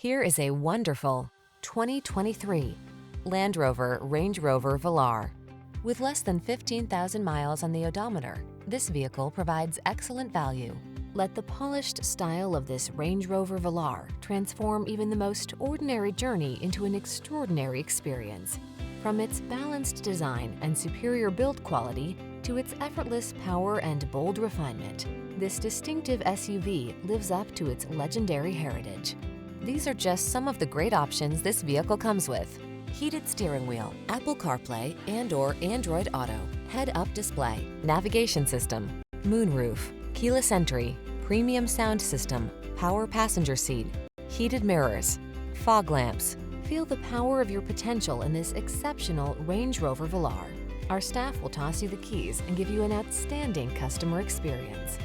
Here is a wonderful 2023 Landrover Range Rover Velar. With less than 15,000 miles on the odometer, this vehicle provides excellent value. Let the polished style of this Range Rover Velar transform even the most ordinary journey into an extraordinary experience. From its balanced design and superior build quality to its effortless power and bold refinement, this distinctive SUV lives up to its legendary heritage. These are just some of the great options this vehicle comes with: heated steering wheel, Apple CarPlay and/or Android Auto, head-up display, navigation system, moonroof, keyless entry, premium sound system, power passenger seat, heated mirrors, fog lamps. Feel the power of your potential in this exceptional Range Rover Velar. Our staff will toss you the keys and give you an outstanding customer experience.